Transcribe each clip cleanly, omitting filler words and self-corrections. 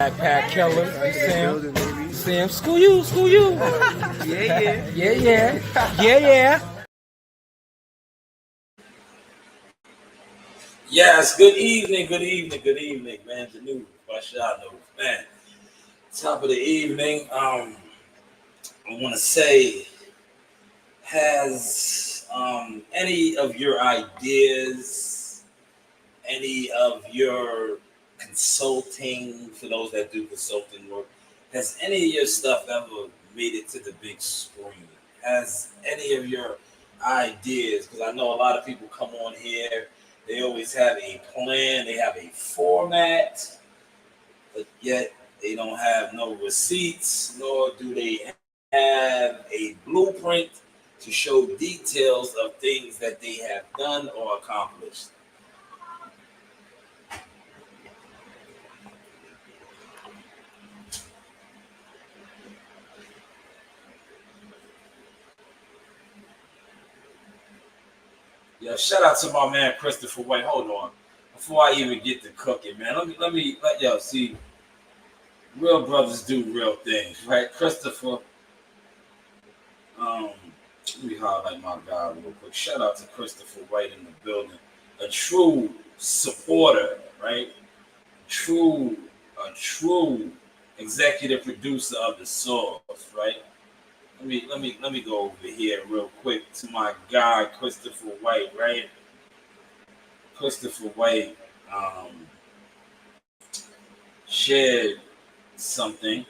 Backpack killer, you see him? You see him? School you, school you. Yeah. Yes, good evening, man. The new Bashad man. Top of the evening. I want to say, has any of your ideas, any of your consulting, for those that do consulting work, has any of your stuff ever made it to the big screen? Has any of your ideas, because I know a lot of people come on here, they always have a plan, they have a format, but yet they don't have no receipts, nor do they have a blueprint to show details of things that they have done or accomplished. Yeah, shout out to my man Christopher White. Hold on, before I even get to cooking, man. Let y'all see. Real brothers do real things, right? Christopher. Let me highlight my guy real quick. Shout out to Christopher White in the building, a true supporter, right? A true executive producer of the Source, right? Let me go over here real quick to my guy Christopher White, right? Christopher White shared something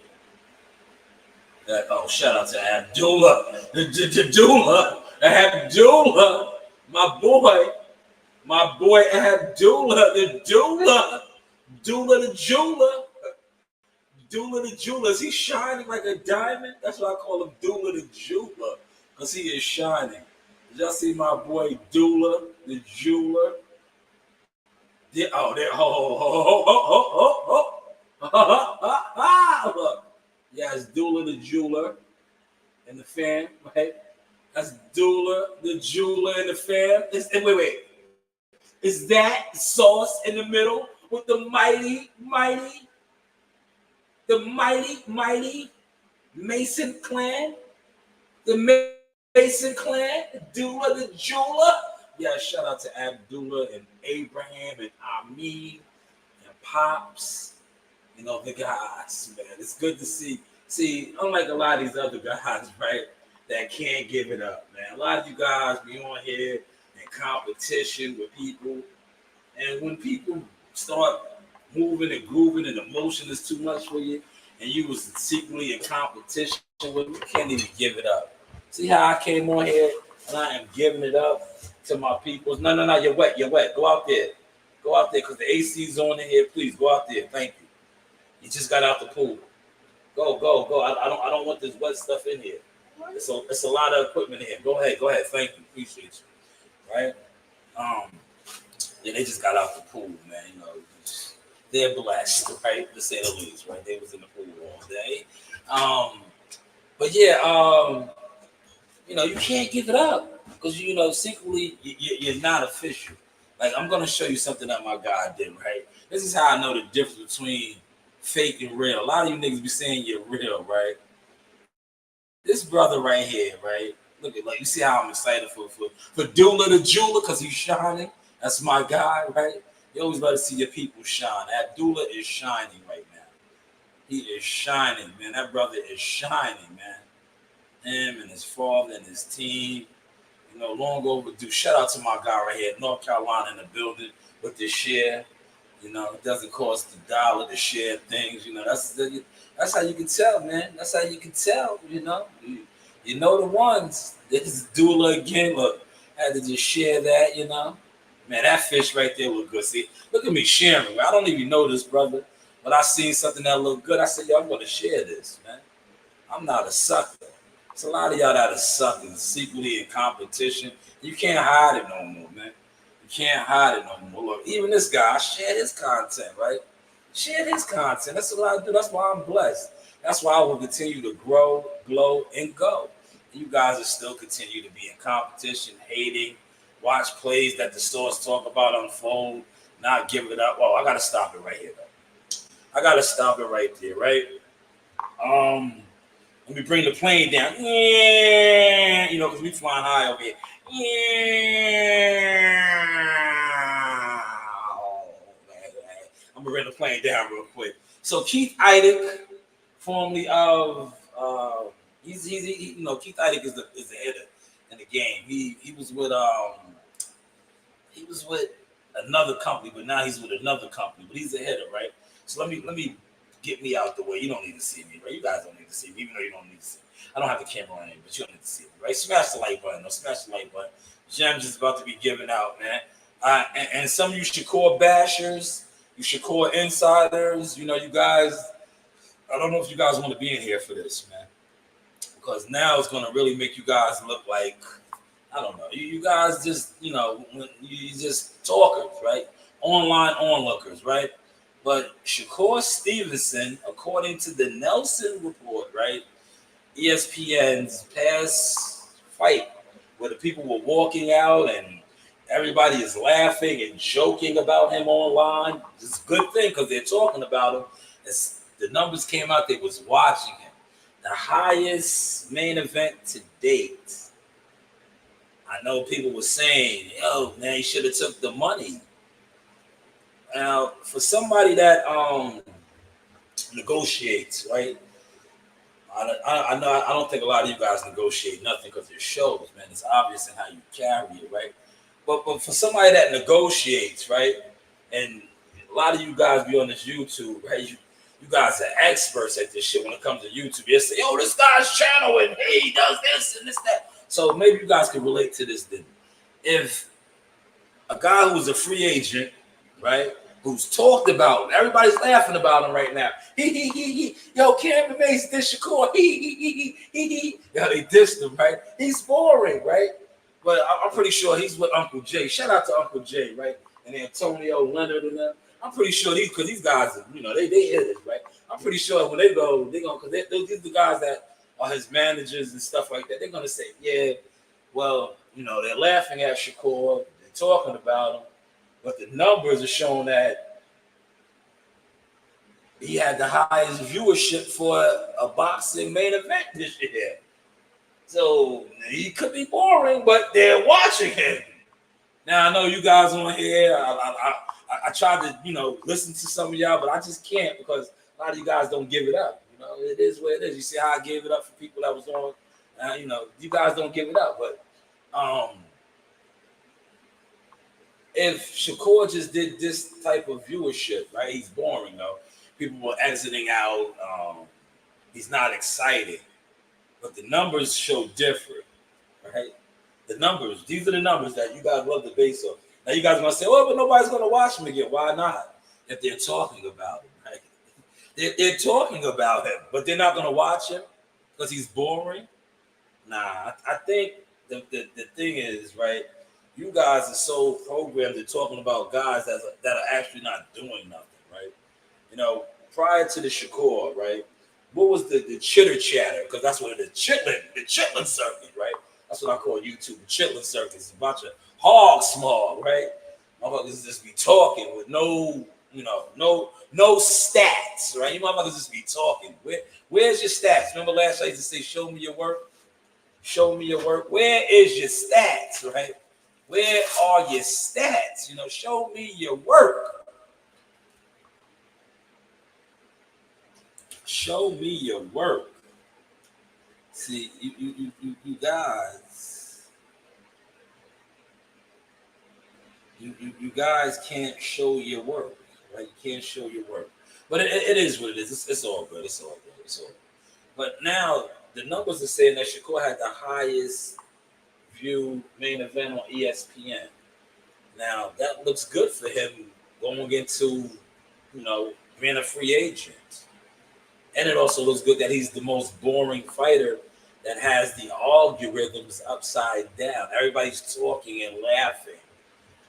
that, shout out to Abdullah, Abdullah, my boy Abdullah, the jeweler. Is he shining like a diamond? That's why I call him Dula the jeweler, because he is shining. Did y'all see my boy Dula the jeweler? Yeah, look. Yes, Dula the jeweler and the fam, right? That's Dula the jeweler and the fam. Wait. Is that Sauce in the middle with the mighty Mason clan? The Mason clan, Dula the jeweler. Yeah, shout out to Abdullah and Abraham and Amin and Pops. You know, the guys, man. It's good to see. See, unlike a lot of these other guys, right, that can't give it up, man. A lot of you guys be on here in competition with people. And when people start moving and grooving and emotion is too much for you, and you was secretly in competition with them, you can't even give it up. See how I came on here and I am giving it up to my peoples? No, you're wet. Go out there, because the AC's on in here. Please go out there. Thank you. You just got out the pool. Go. I don't want this wet stuff in here. It's a lot of equipment in here. Go ahead. Thank you. Appreciate you. Right? Yeah, they just got out the pool, man. You know, they're blessed, right? To say the least, right? They was in the pool all day. But yeah, you know, you can't give it up because you know secretly you're not official. Like I'm gonna show you something that my guy did, right? This is how I know the difference between fake and real. A lot of you niggas be saying you're real, right? This brother right here, right? Look at, like, you see how I'm excited for Dula the jeweler because he's shining. That's my guy, right? You always love to see your people shine. Abdullah is shining right now. He is shining, man. That brother is shining, man. Him and his father and his team, you know, long overdue. Shout out to my guy right here, North Carolina in the building with the share. You know, it doesn't cost $1 to share things. You know, that's how you can tell, man. That's how you can tell. You know, you know the ones. This is Dula again. Look, had to just share that. You know, man, that fish right there look good. See, look at me sharing. I don't even know this brother, but I seen something that looked good. I said, yo, I'm going to share this, man. I'm not a sucker. It's a lot of y'all that are sucking secretly in competition. You can't hide it no more, man. Can't hide it no more. Look, even this guy, I share his content, right? Share his content. That's what I do. That's why I'm blessed. That's why I will continue to grow, glow, and go. And you guys will still continue to be in competition, hating, watch plays that the stores talk about unfold, not give it up. Well, I got to stop it right here, though. I gotta stop it right there, right? Let me bring the plane down. Yeah, you know, because we flying high over here. Yeah. I'm gonna bring the plane down real quick. So Keith Idec, formerly of you know, Keith Idec is the hitter in the game. He was with another company, but now he's with another company. But he's a hitter, right? So let me get me out the way. You don't need to see me, right? You guys don't need to see me, even though you don't need to see me. I don't have the camera on, but you don't need to see me, right? Smash the like button. No, smash the like button. Gems is about to be given out, man. And some of you Shakur bashers, you Shakur insiders, you know, you guys. I don't know if you guys want to be in here for this, man, because now it's going to really make you guys look like, I don't know. You guys just, you know, you just talkers, right? Online onlookers, right? But Shakur Stevenson, according to the Nelson report, right? ESPN's past fight, where the people were walking out and everybody is laughing and joking about him online. It's a good thing because they're talking about him. As the numbers came out, they was watching him. The highest main event to date. I know people were saying, "Yo, man, he should have took the money." Now, for somebody that negotiates, right? I know I don't think a lot of you guys negotiate nothing because you're shows, man. It's obvious in how you carry it, right? But for somebody that negotiates, right? And a lot of you guys be on this YouTube, right? You guys are experts at this shit when it comes to YouTube. You say, "Yo, this guy's channel and he does this and this that." So maybe you guys can relate to this then. If a guy who's a free agent, right, who's talked about, everybody's laughing about him right now. He. Yo, Cameron Mason did Shakur. He. Yo, they dissed him, right? He's boring, right? But I'm pretty sure he's with Uncle Jay. Shout out to Uncle Jay, right? And Antonio Leonard and them. I'm pretty sure because these guys, you know, they hit it, right? I'm pretty sure when they go, they're going to, because these are the guys that are his managers and stuff like that. They're going to say, yeah, well, you know, they're laughing at Shakur. They're talking about him. But the numbers are showing that he had the highest viewership for a boxing main event this year. So he could be boring, but they're watching him. Now, I know you guys on here. I tried to, you know, listen to some of y'all, but I just can't because a lot of you guys don't give it up. You know, it is what it is. You see how I gave it up for people that was on, you know, you guys don't give it up. But if Shakur just did this type of viewership, right, he's boring, though. People were exiting out. He's not exciting. But the numbers show different, right? The numbers, these are the numbers that you guys love to base on. Now you guys are gonna say, "Oh, but nobody's gonna watch him again." Why not? If they're talking about him, right? They're talking about him, but they're not gonna watch him because he's boring. Nah, I think the thing is, right? You guys are so programmed to talking about guys that are actually not doing nothing, right? You know, prior to the Shakur, right? What was the chitter chatter? Because that's what the chitlin circuit, right? That's what I call YouTube, the chitlin circuit. It's a bunch of hog smog, right? Motherfuckers just be talking with no stats, right? You motherfuckers just be talking. Where's your stats? Remember last night I used to say, "Show me your work." Show me your work. Where is your stats, right? Where are your stats? You know, show me your work. Show me your work. See, you guys, you guys can't show your work, right? You can't show your work. But it is what it is. It's all good. It's all good. It's all good. But now the numbers are saying that Shakur had the highest view main event on ESPN. Now that looks good for him going into, you know, being a free agent. And it also looks good that he's the most boring fighter that has the algorithms upside down. Everybody's talking and laughing.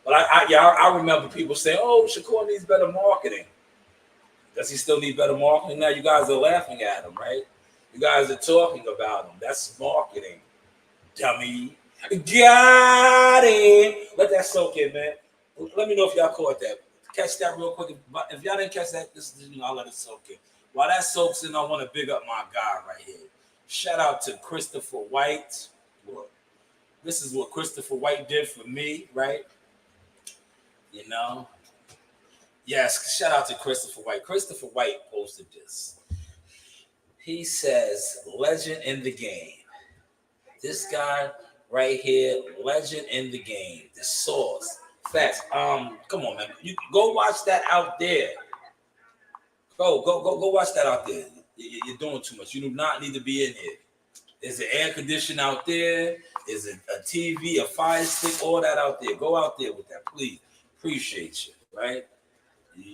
But I remember people saying, "Oh, Shakur needs better marketing." Does he still need better marketing? Now you guys are laughing at him, right? You guys are talking about him. That's marketing, dummy. Got him. Let that soak in, man. Let me know if y'all caught that. catch that real quick. If y'all didn't catch that, this I'll let it soak in. While that soaks in, I want to big up my guy right here. Shout out to Christopher White. Look, this is what Christopher White did for me, right? You know? Yes, shout out to Christopher White. Christopher White posted this. He says, legend in the game. This guy right here, legend in the game. The source. Facts. Come on, man. You go watch that out there. Go watch that out there. You're doing too much. You do not need to be in here. There's an air conditioner out there. There's a TV, a fire stick, all that out there. Go out there with that, please. Appreciate you, right?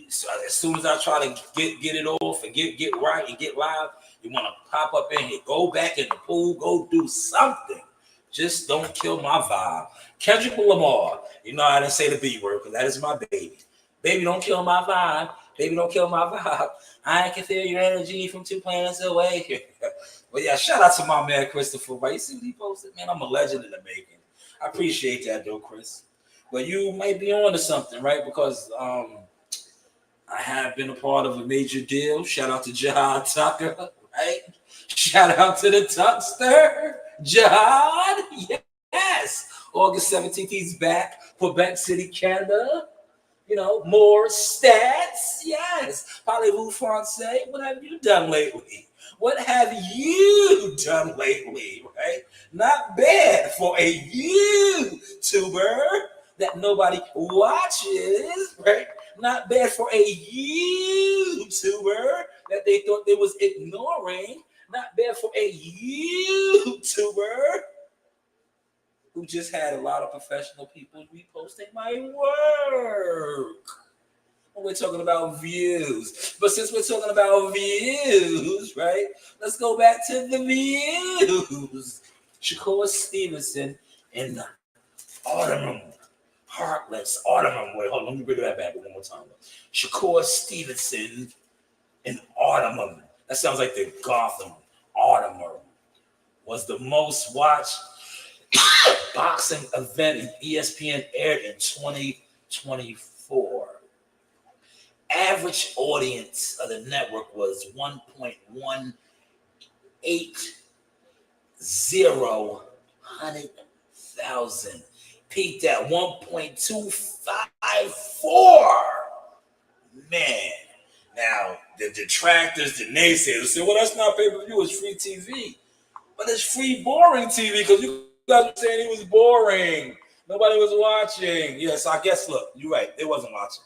So as soon as I try to get it off and get right and get live, you want to pop up in here. Go back in the pool. Go do something. Just don't kill my vibe. Kendrick Lamar. You know I didn't say the B word because that is my baby. Baby, don't kill my vibe. Baby, don't kill my vibe. I can feel your energy from 2 planets away. But yeah, shout out to my man Christopher White. You see what he posted? Man, I'm a legend in the making. I appreciate that though, Chris. But you might be on to something, right? Because I have been a part of a major deal. Shout out to Jihad Tucker, right? Shout out to the Tuckster, Jihad. Yes. August 17th, he's back. Quebec City, Canada. You know, more stats. Yes. Parlez-vous français? What have you done lately? What have you done lately, right? Not bad for a YouTuber that nobody watches, right? Not bad for a YouTuber that they thought they was ignoring. Not bad for a YouTuber who just had a lot of professional people reposting my work. We're talking about views. But since we're talking about views, right? Let's go back to the views. Shakur Stevenson in Autumn. Heartless. Autumn. Wait, hold on. Let me bring that back one more time. Shakur Stevenson in Autumn. That sounds like the Gotham. Autumn was the most watched boxing event ESPN aired in 2024. Average audience of the network was 1.180,000. Peaked at 1.254. Man. Now, the detractors, the naysayers say, well, that's not pay-per-view, it's free TV. But it's free boring TV because you guys were saying it was boring. Nobody was watching. Yes, I guess, look, you're right. They wasn't watching.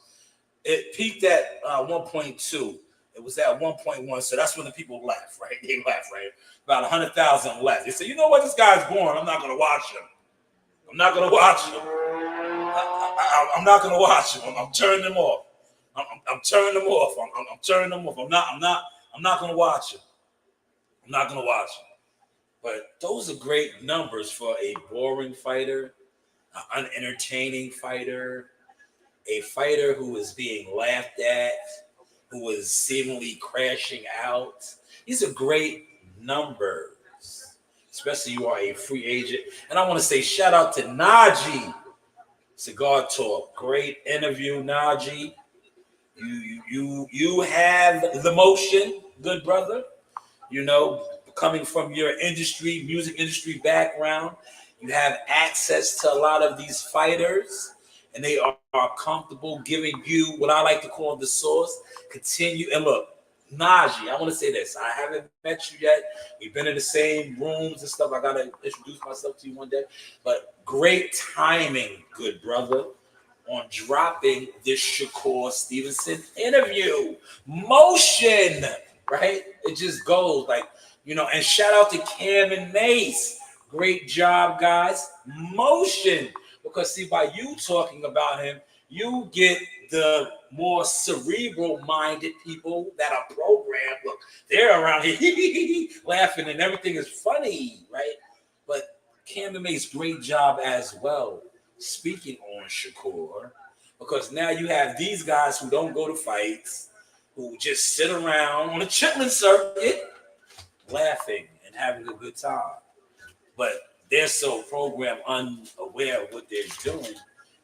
It peaked at 1.2. It was at 1.1. So that's when the people left, right? They left, right? About 100,000 left. They said, you know what? This guy's boring. I'm not going to watch him. I'm not going to watch him. I'm not going to watch him. I'm turning them off. I'm turning them off. I'm turning them off. I'm not going to watch him. I'm not going to watch him. But those are great numbers for a boring fighter, an unentertaining fighter, a fighter who is being laughed at, who is seemingly crashing out. These are great numbers, especially you are a free agent. And I want to say shout out to Najee, Cigar Talk. Great interview, Najee. You have the motion, good brother. You know, coming from your industry, music industry background, you have access to a lot of these fighters, and they are comfortable giving you what I like to call the source. Continue. And look, Najee, I want to say this. I haven't met you yet. We've been in the same rooms and stuff. I got to introduce myself to you one day. But great timing, good brother, on dropping this Shakur Stevenson interview. Motion, right? It just goes like, you know, and shout out to Cam and Mace. Great job, guys. Motion. Because see, by you talking about him, you get the more cerebral-minded people that are programmed. Look, they're around here laughing and everything is funny, right? But Cam and Mace, great job as well. Speaking on Shakur, because now you have these guys who don't go to fights, who just sit around on a chitlin circuit, laughing and having a good time. But they're so programmed, unaware of what they're doing.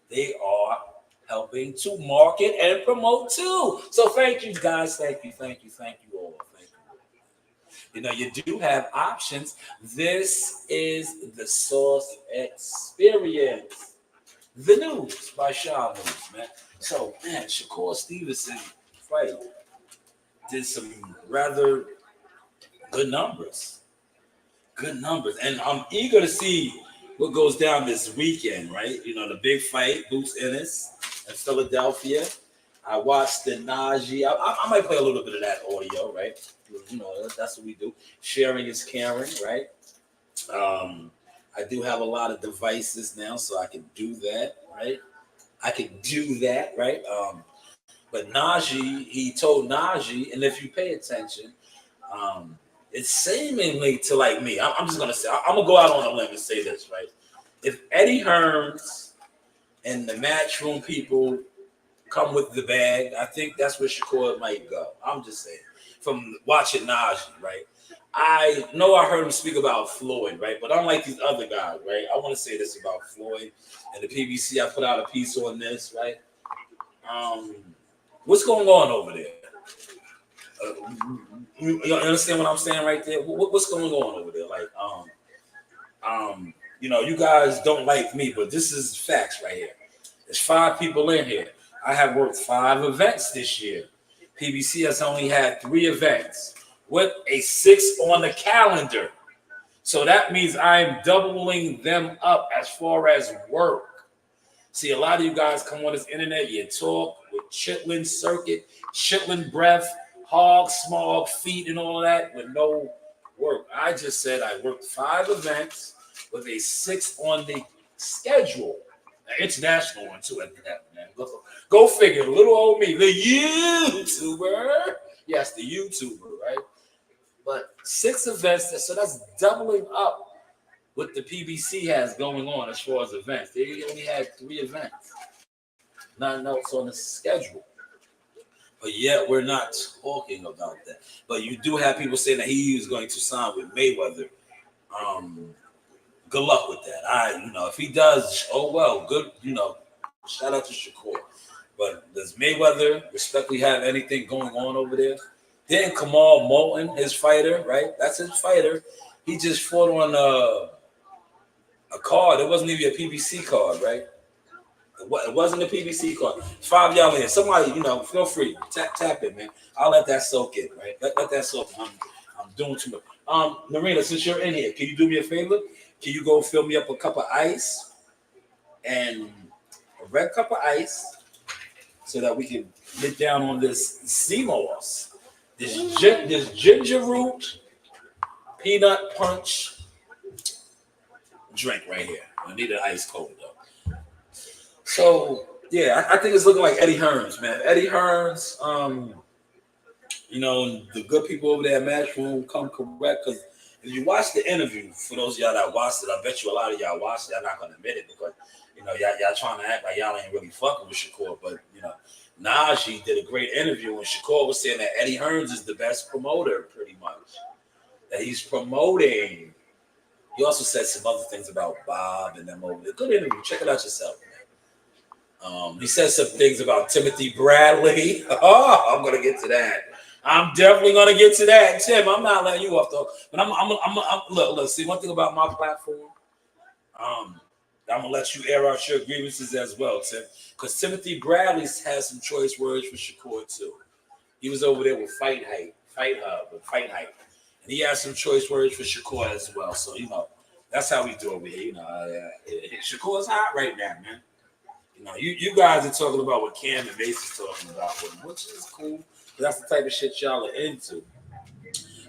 They are helping to market and promote too. So thank you guys. Thank you all. Thank you. You know, you do have options. This is the Source Experience. The news by Shanewz, man. So, man, Shakur Stevenson fight did some rather good numbers. Good numbers. And I'm eager to see what goes down this weekend, right? You know, the big fight, Boots Ennis in Philadelphia. I watched the Najee. I might play a little bit of that audio, right? You know, that's what we do. Sharing is caring, right? I do have a lot of devices now, so I can do that, right? I can do that, right? But Najee, he told Najee, and if you pay attention, it's seemingly to like me. I'm just gonna say, I'm gonna go out on a limb and say this, right? If Eddie Hearns and the matchroom people come with the bag, I think that's where Shakur might go. I'm just saying, from watching Najee, right? I know I heard him speak about Floyd, right? But unlike these other guys, right? I want to say this about Floyd and the PBC. I put out a piece on this, right? What's going on over there? You understand what I'm saying right there? What's going on over there? Like, you know, you guys don't like me, but this is facts right here. There's 5 people in here. I have worked 5 events this year. PBC has only had 3 events with a 6 on the calendar. So that means I'm doubling them up as far as work. See, a lot of you guys come on this internet, you talk with chitlin circuit, chitlin breath, hog, smog, feet, and all of that with no work. I just said I worked 5 events with a 6 on the schedule. An international one too at that, man. Go figure. Little old me, the YouTuber. Yes, the YouTuber, right? But 6 events, so that's doubling up what the PBC has going on as far as events. They only had 3 events. Nothing else on the schedule. But yet we're not talking about that. But you do have people saying that he is going to sign with Mayweather. Good luck with that. You know, if he does, oh well, good. You know, shout out to Shakur. But does Mayweather respectfully have anything going on over there? Then Kamal Moulton, his fighter, right? That's his fighter. He just fought on a card. It wasn't even a PBC card, right? It wasn't a PBC card. 5 y'all in. Somebody, you know, feel free. Tap it, man. I'll let that soak in, right? Let that soak in. I'm doing too much. Marina, since you're in here, can you do me a favor? Can you go fill me up a cup of ice and a red cup of ice so that we can get down on this sea moss, this ginger root peanut punch drink right here. I need it ice cold though. So yeah, I think it's looking like Eddie Hearns, man. Eddie Hearns, you know, the good people over there at Matchroom come correct because if you watch the interview, for those of y'all that watched it, I bet you a lot of y'all watched it. I'm not gonna admit it because you know y'all trying to act like y'all ain't really fucking with Shakur, but you know, Najee did a great interview and Shakur was saying that Eddie Hearns is the best promoter, pretty much. That he's promoting. He also said some other things about Bob and them over there. Good interview. Check it out yourself, man. He said some things about Timothy Bradley. Oh, I'm gonna get to that. I'm definitely gonna get to that, Tim. I'm not letting you off though. But I'm look. See, one thing about my platform, I'm gonna let you air out your grievances as well, Tim. Because Timothy Bradley has some choice words for Shakur too. He was over there with Fight Hub, and he has some choice words for Shakur as well. So you know, that's how we do over here. You know, Shakur's hot right now, man. You know, you guys are talking about what Cam and Mace is talking about, which is cool. That's the type of shit y'all are into.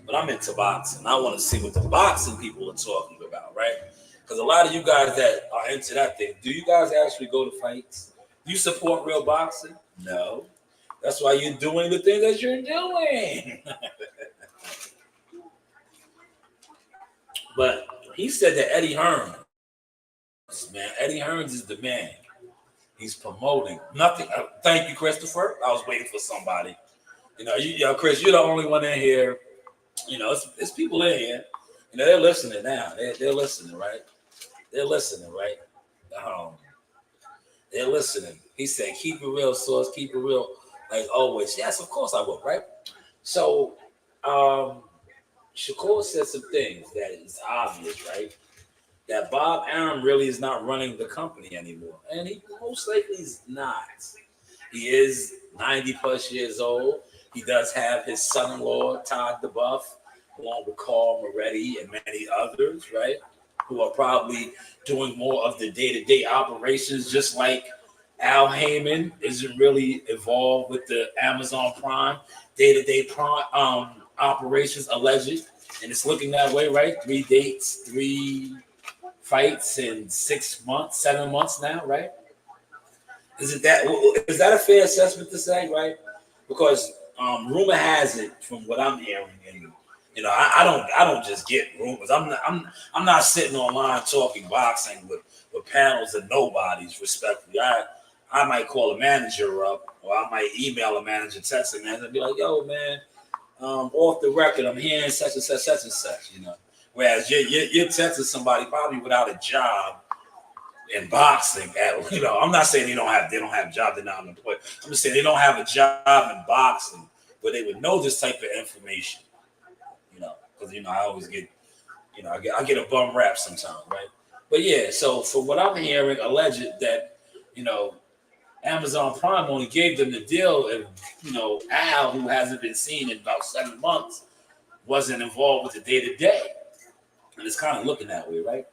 But I'm into boxing. I want to see what the boxing people are talking about, right? Because a lot of you guys that are into that thing, do you guys actually go to fights? Do you support real boxing? No. That's why you're doing the thing that you're doing. But he said that Eddie Hearns, man, Eddie Hearns is the man. He's promoting nothing. Thank you, Christopher. I was waiting for somebody. You know, Chris, you're the only one in here. You know, it's people in here. You know, they're listening now. They're listening, right? They're listening, right? They're listening. He said, keep it real, Source. Keep it real, like always. Yes, of course I will, right? So, Shakur said some things that is obvious, right? That Bob Arum really is not running the company anymore. And he most likely is not. He is 90 plus years old. He does have his son in law, Todd DeBuff, along with Carl Moretti and many others, right? Who are probably doing more of the day to day operations, just like Al Heyman isn't really involved with the Amazon Prime day to day operations, alleged. And it's looking that way, right? 3 dates, 3 fights in 6 months, 7 months now, right? Is that a fair assessment to say, right? Because rumor has it, from what I'm hearing, and I don't just get rumors. I'm not sitting online talking boxing with panels and nobodies. Respectfully, I might call a manager up, or I might email a manager, text a manager, and be like, "Yo, man, off the record, I'm hearing such and such, such and such." Whereas you're texting somebody probably without a job in boxing. I'm not saying they don't have a job, they're not unemployed. I'm just saying they don't have a job in boxing where they would know this type of information. Because I always get, I get a bum rap sometimes, right? But yeah, so for what I'm hearing, alleged that Amazon Prime only gave them the deal, and Al, who hasn't been seen in about 7 months, wasn't involved with the day to day, and it's kind of looking that way, right?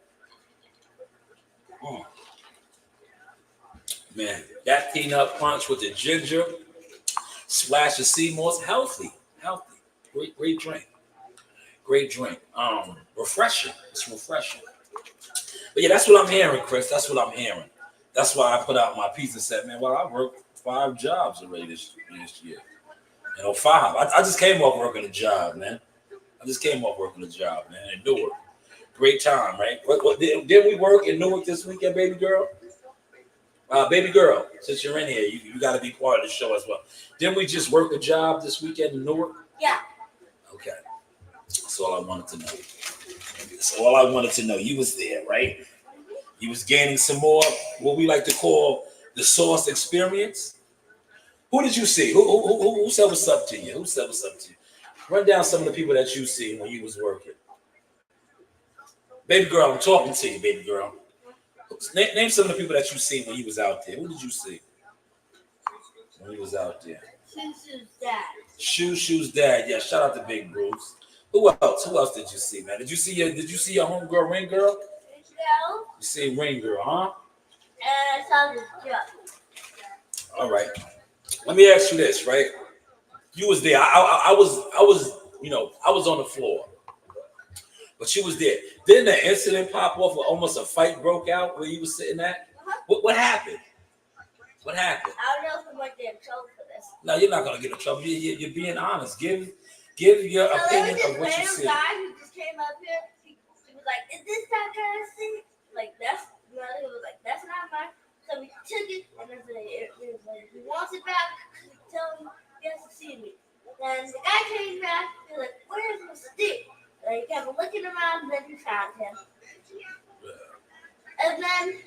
Man, that peanut punch with the ginger, splash of sea moss, healthy, great drink, great drink. Refreshing. It's refreshing. But yeah, that's what I'm hearing, Chris. That's what I'm hearing. That's why I put out my piece and said, man, well, I worked 5 jobs already this year. 5. I just came off working a job, man. I just came off working a job, man, in Newark. Great time, right? What did we work in Newark this weekend, baby girl? Baby girl, since you're in here, you got to be part of the show as well. Didn't we just work a job this weekend in Newark? Yeah. Okay. That's all I wanted to know. That's all I wanted to know. You was there, right? You was gaining some more, what we like to call the Source experience. Who did you see? Who said what's up to you? Who said what's up to you? Run down some of the people that you see when you was working. Baby girl, I'm talking to you, baby girl. Name some of the people that you seen when you was out there. Who did you see when you was out there? Shoo's dad. Shoe's dad. Yeah, shout out to Big Bruce. Who else? Who else did you see, man? Did you see your homegirl, Ring Girl? No. You see Ring Girl, huh? And I saw this job. All right. Let me ask you this, right? You was there. I was on the floor. But you was there. Didn't an incident pop off where almost a fight broke out where you was sitting at? What happened? What happened? I don't know if I'm going to get in trouble for this. No, you're not gonna get in trouble. You're being honest. Give your opinion of what you see. There was this random guy who just came up here. He was like, "Is this that kind of thing?" Like he was like, "That's not mine." So we took it, and it was like, "He wants it back. Tell him he has to see me." Then the guy came back. He was like, "Where's my stick?" And he kept looking around, and then he found him. And then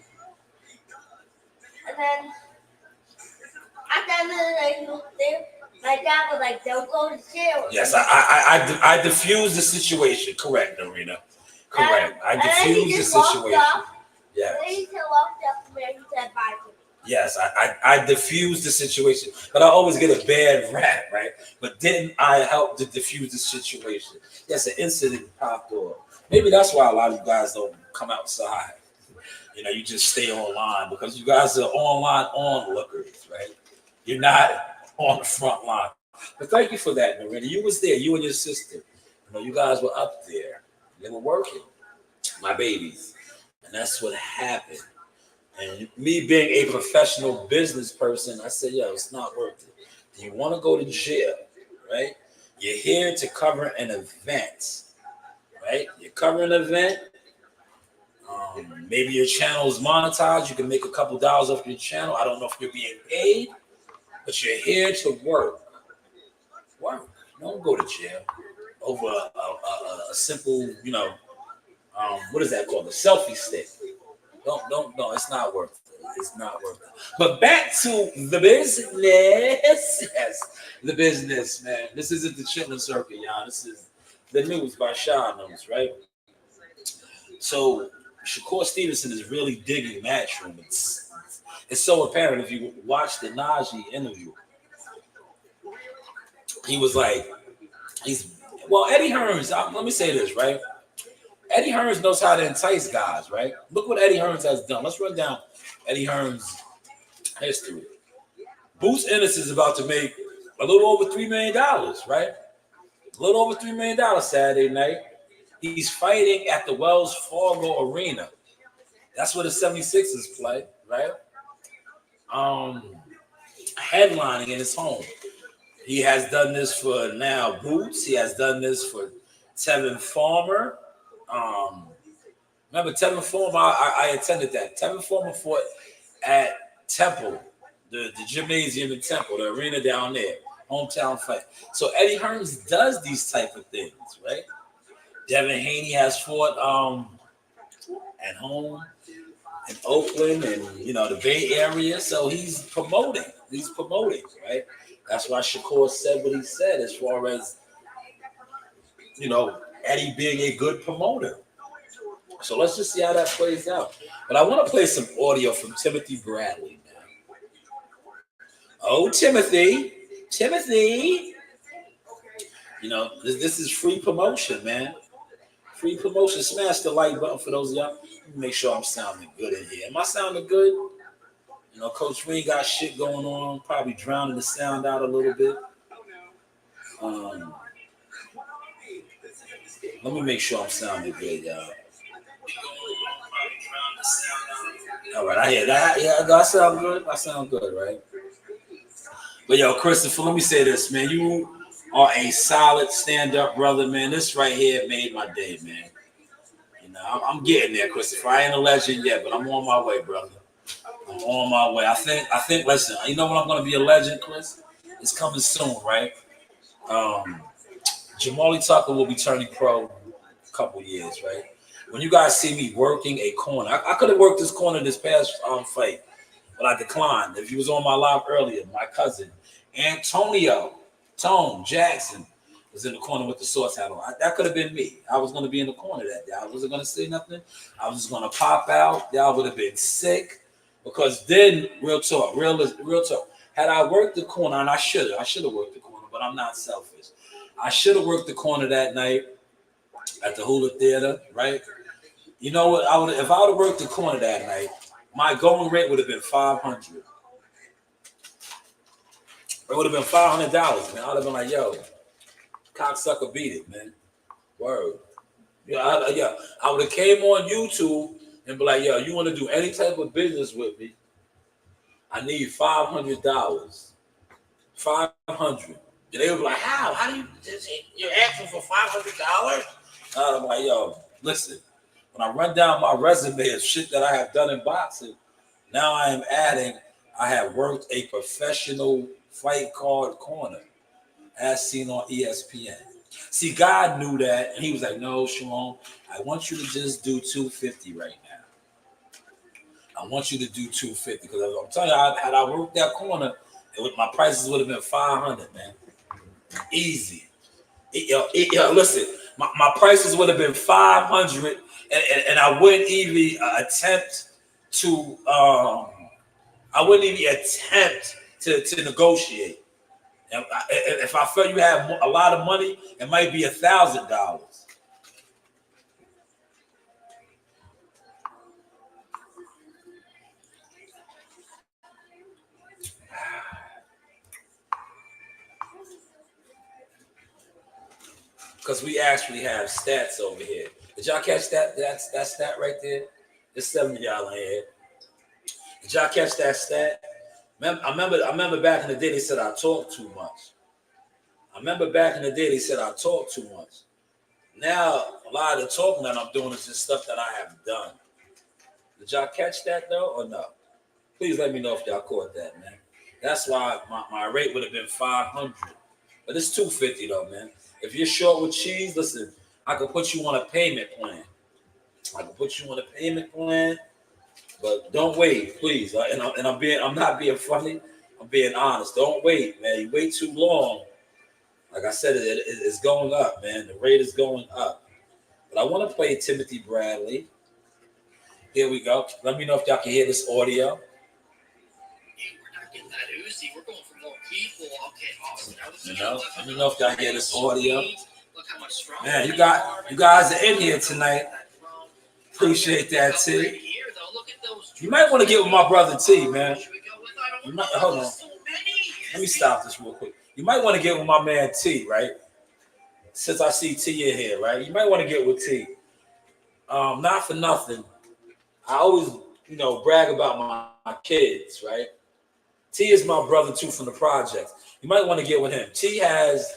at the end of the day, my dad was like, "Don't go to jail." Yes, I diffused the situation. Correct, Norina. Correct. I diffused the situation. Yeah. Then he walked up to me and he said bye to me. Yes, I diffused the situation. But I always get a bad rap, right? But didn't I help to diffuse the situation? Yes, an incident popped off. Maybe that's why a lot of you guys don't come outside. You just stay online because you guys are online onlookers, right? You're not on the front line. But thank you for that, Marina. You was there, you and your sister. You guys were up there. They were working, my babies. And that's what happened. And me being a professional business person, I said, yo, it's not worth it. Do you want to go to jail, right? You're here to cover an event, right? You're covering an event. Maybe your channel is monetized. You can make a couple dollars off your channel. I don't know if you're being paid, but you're here to work. Work. Don't go to jail over a simple, what is that called? A selfie stick. Don't. No, it's not worth it. It's not worth it. But back to the business. Yes, the business, man. This isn't the chitlin circuit, y'all. This is the news by Shanewz, right? So Shakur Stevenson is really digging Matchroom. It's so apparent if you watch the Najee interview. He was like, Eddie Hearns. Let me say this, right? Eddie Hearns knows how to entice guys, right? Look what Eddie Hearns has done. Let's run down Eddie Hearns' history. Boots Ennis is about to make a little over $3 million, right? A little over $3 million Saturday night. He's fighting at the Wells Fargo Arena. That's where the 76ers play, right? Headlining in his home. He has done this for now Boots. He has done this for Tevin Farmer. Remember Tevin Farmer? I attended that. Tevin Farmer fought at Temple, the gymnasium in Temple, the arena down there, hometown fight. So Eddie Hearns does these type of things, right? Devin Haney has fought at home in Oakland and the Bay Area. So he's promoting. Right? That's why Shakur said what he said as far as Eddie being a good promoter. So let's just see how that plays out. But I want to play some audio from Timothy Bradley now. Oh, Timothy. This is free promotion, man. Free promotion. Smash the like button for those of y'all. Make sure I'm sounding good in here. Am I sounding good? Coach Green got shit going on. Probably drowning the sound out a little bit. Let me make sure I'm sounding good, y'all. All right, I hear that. Yeah, I sound good. I sound good, right? But yo, Christopher, let me say this, man. You are a solid stand-up brother, man. This right here made my day, man. I'm getting there, Christopher. I ain't a legend yet, but I'm on my way, brother. I'm on my way. I think. Listen, you know when I'm gonna be a legend, Chris? It's coming soon, right? Jamali Tucker will be turning pro in a couple years, right? When you guys see me working a corner, I could have worked this corner this past fight, but I declined. If you was on my live earlier, my cousin Antonio Tone Jackson was in the corner with the source hat on. That could have been me. I was going to be in the corner that day. I wasn't going to say nothing. I was just going to pop out. Y'all would have been sick because then, real talk. Had I worked the corner, and I should have worked the corner, but I'm not selfish. I should have worked the corner that night at the Hula Theater, right? You know what? If I would have worked the corner that night, my going rate would have been $500. It would have been $500, man. I would have been like, yo, cocksucker beat it, man. Word. I would have came on YouTube and be like, yo, you want to do any type of business with me? I need $500. 500. And they would be like, how? How do you're asking for $500? I'm like, yo, listen. When I run down my resume of shit that I have done in boxing, now I am adding, I have worked a professional fight card corner as seen on ESPN. See, God knew that, and he was like, no, Sharon, I want you to just do $250 right now. I want you to do $250 because I'm telling you, had I worked that corner, my prices would have been $500, man. Easy. Listen, my prices would have been $500, and I wouldn't even attempt to to negotiate. If I felt you had a lot of money, it might be $1,000. Because we actually have stats over here. Did y'all catch that? That stat right there? There's 7 of y'all in here. Did y'all catch that stat? I remember back in the day they said I talk too much. Now a lot of the talking that I'm doing is just stuff that I have done. Did y'all catch that though or no? Please let me know if y'all caught that, man. That's why my rate would have been $500. But it's $250 though, man. If you're short with cheese, listen, I could put you on a payment plan. But don't wait, please. I'm not being funny. I'm being honest. Don't wait, man. You wait too long. Like I said, it's going up, man. The rate is going up. But I want to play Timothy Bradley. Here we go. Let me know if y'all can hear this audio. We're not getting that Uzi. We're going for more people. Okay, awesome. Let me know if y'all hear this audio. Look how much stronger. Man, you guys are in here tonight. Appreciate that, T. You might want to get with my brother T, man. Hold on. Let me stop this real quick. You might want to get with my man T, right? Since I see T in here, right? You might want to get with T. Not for nothing. I always, brag about my kids, right? T is my brother too from the projects. You might want to get with him. T has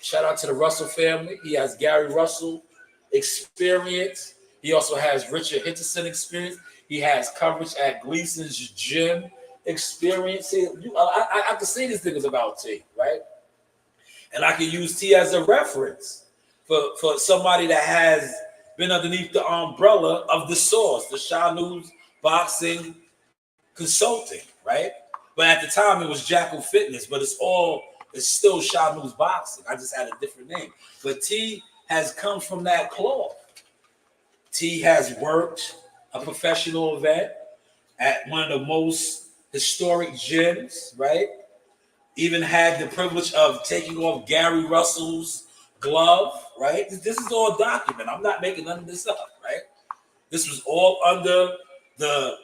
shout out to the Russell family. He has Gary Russell experience. He also has Richard Hitchison experience. He has coverage at Gleason's gym experience. See, I can say these things about T, right? And I can use T as a reference for somebody that has been underneath the umbrella of the source, the Shanewz Boxing Consulting, right? But at the time it was Jackal Fitness, but it's still Shanewz Boxing. I just had a different name. But T has come from that cloth. T has worked a professional event at one of the most historic gyms, right? Even had the privilege of taking off Gary Russell's glove, right? This is all documented. I'm not making none of this up, right? This was all under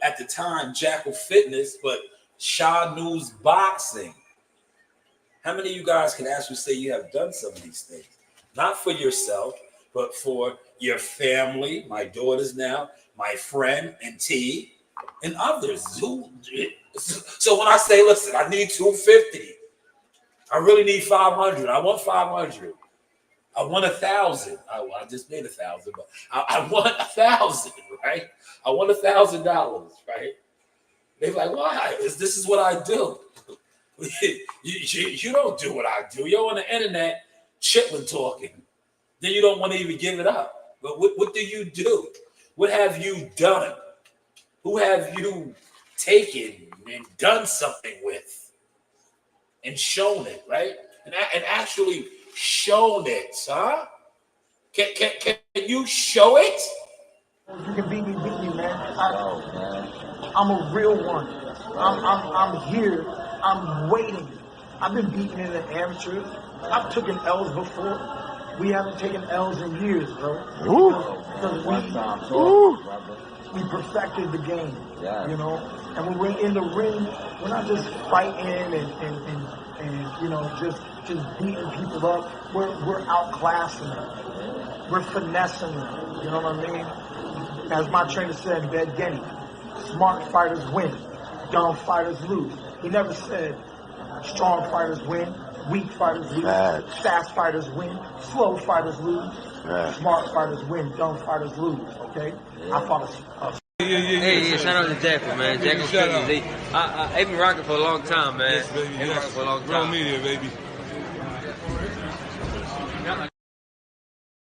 at the time, Jackal Fitness, but Shanewz Boxing. How many of you guys can actually say you have done some of these things? Not for yourself, but for your family, my daughters now, my friend, and T, and others. So when I say, listen, I need 250, I really need 500. I want 500. I want 1,000. I just made 1,000, but I want 1,000, right? I want $1,000, right? They're like, why? This is what I do. You don't do what I do. You're on the internet chitlin talking. Then you don't want to even give it up. But what do you do? What have you done? Who have you taken and done something with and shown it, right? And actually shown it, huh? Can you show it? You can beat me, man. I'm a real one. I'm here. I'm waiting. I've been beaten in the amateurs. I've taken L's before. We haven't taken L's in years, bro. Because we perfected the game, And when we're in the ring, we're not just fighting and just beating people up. We're outclassing them. We're finessing them. You know what I mean? As my trainer said in Bed Genny, smart fighters win, dumb fighters lose. He never said strong fighters win, weak fighters lose, fast fighters win, slow fighters lose, smart fighters win, dumb fighters lose, okay? I fought a Hey, shout out to Jackal, man. Jackal Fitness. They've been rocking for a long time, man. Yes, baby. They've been rocking for a long time. Real media, baby.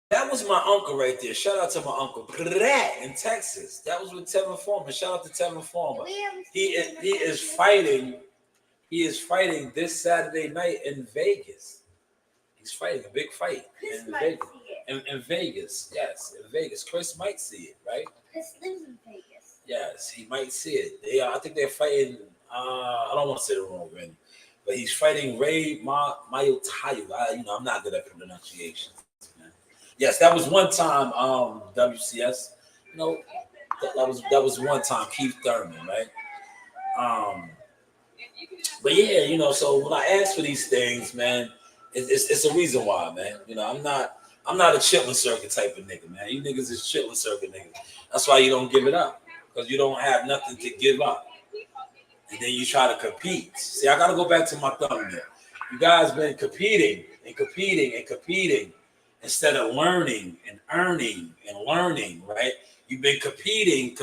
That was my uncle right there. Shout out to my uncle in Texas. That was with Tevin Foreman. Shout out to Tevin Foreman. He is fighting. He is fighting this Saturday night in Vegas. He's fighting a big fight in Vegas. In Vegas, yes, in Vegas. Chris might see it, right? Chris lives in Vegas. Yes, he might see it. I think they're fighting. I don't want to say the wrong thing, but he's fighting Ray Mayotayu. I'm not good at pronunciations. Yes, that was one time. WCS, that was one time Keith Thurman, right? But yeah, so when I ask for these things, man, it's a reason why, man. I'm not a chitlin circuit type of nigga, man. You niggas is chitlin circuit niggas. That's why you don't give it up, because you don't have nothing to give up, and then you try to compete. See, I gotta go back to my thumbnail. You guys been competing and competing and competing, instead of learning and earning and learning, right? You've been competing,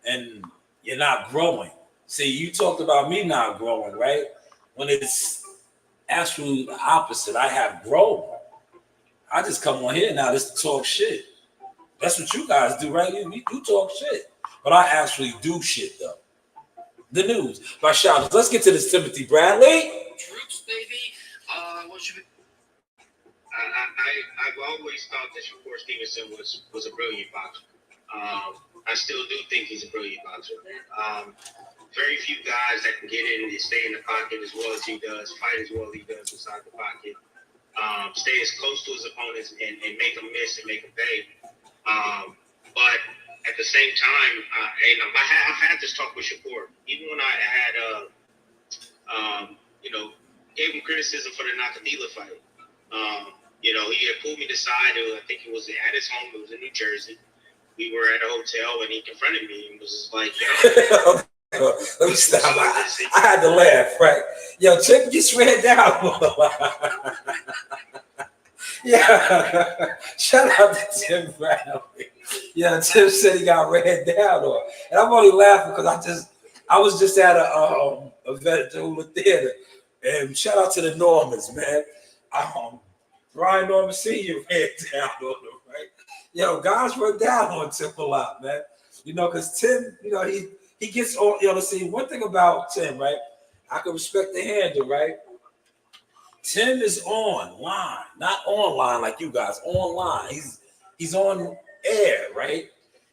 and you're not growing. See, you talked about me not growing, right? When it's actually the opposite. I have grown. I just come on here now just to talk shit. That's what you guys do, right? You talk shit. but I actually do shit though. The news by Shanewz. Let's get to this Timothy Bradley. Troops, baby. What should we? I've always thought that Shakur Stevenson was a brilliant boxer. I still do think he's a brilliant boxer. Very few guys that can get in and stay in the pocket as well as he does, fight as well as he does inside the pocket, stay as close to his opponents and make them miss and make them pay. But at the same time, I've had this talk with Shakur. Even when I had, gave him criticism for the Nakadila fight. He had pulled me aside. I think it was at his home. It was in New Jersey. We were at a hotel, and he confronted me and was just like, let me stop. I had to laugh, right? Yo, Tim gets ran down. Yeah. Shout out to Tim Bradley. Yeah, Tim said he got ran down on. And I'm only laughing because I was just at a event at the Hula Theater. And shout out to the Normans, man. Brian Norman Sr. ran down on him, right? Yo, guys run down on Tim a lot, man. Because Tim, he gets on. Let's see, one thing about Tim, right? I can respect the handle, right? Tim is online, not online like you guys, online. He's on air, right?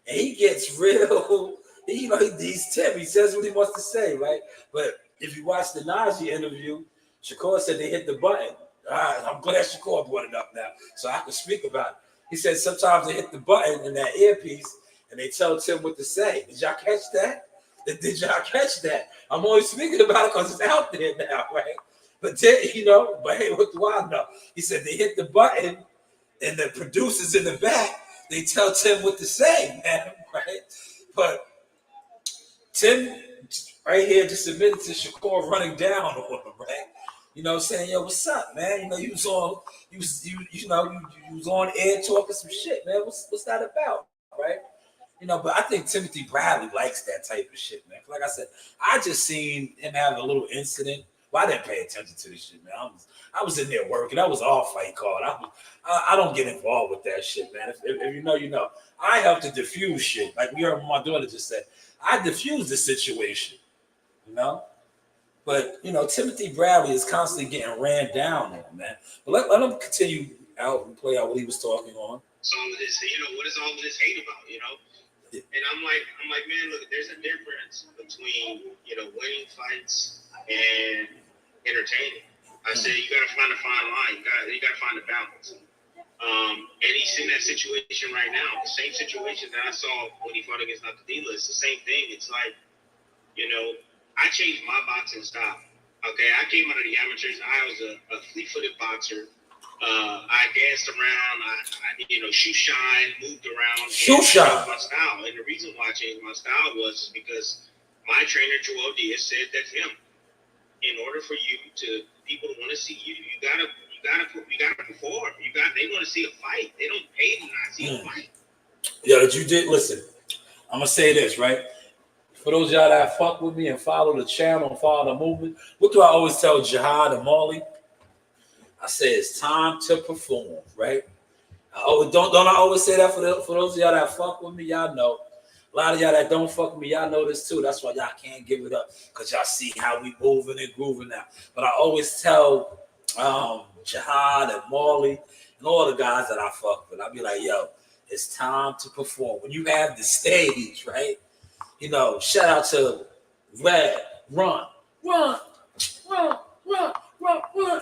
And he gets real, he's Tim. He says what he wants to say, right? But if you watch the Najee interview, Shakur said they hit the button. All right, I'm glad Shakur brought it up now so I can speak about it. He said sometimes they hit the button in that earpiece and they tell Tim what to say. Did y'all catch that? Did y'all catch that? I'm only speaking about it because it's out there now, right? But then, but hey, what do I know? He said they hit the button and the producers in the back, they tell Tim what to say, man, right? But Tim right here just admitted to Shakur running down on him, right? Saying, yo, what's up, man? You was on air talking some shit, man. What's that about, right? But I think Timothy Bradley likes that type of shit, man. Like I said, I just seen him have a little incident. Well, I didn't pay attention to this shit, man. I was in there working. That was all fight card. I don't get involved with that shit, man. If you know, you know. I help to diffuse shit. Like we heard my daughter just said, I diffuse the situation, But, Timothy Bradley is constantly getting ran down on, man. But let him continue out and play out what he was talking on. So all of this, what is all of this hate about, And I'm like, man, look, there's a difference between, winning fights and entertaining. I said you gotta find a fine line. You gotta find a balance. And he's in that situation right now. The same situation that I saw when he fought against Nakadila. It's the same thing. It's like, I changed my boxing style. Okay, I came out of the amateurs. I was a fleet-footed boxer. I danced around. I shoe shine, moved around. Shoe shine. My style, and the reason why I changed my style was because my trainer Joel Diaz said that in order for people to want to see you, you gotta perform. They want to see a fight. They don't pay to not see a fight. Yeah, that you did. Listen, I'm gonna say this, right? For those of y'all that fuck with me and follow the channel and follow the movement, what do I always tell Jihad and Molly? I say it's time to perform, right? Don't I always say that for those of y'all that fuck with me, y'all know. A lot of y'all that don't fuck with me, y'all know this too. That's why y'all can't give it up, because y'all see how we moving and grooving now. But I always tell Jihad and Molly and all the guys that I fuck with, I'll be like, yo, it's time to perform. When you have the stage, right? Shout out to Red, run.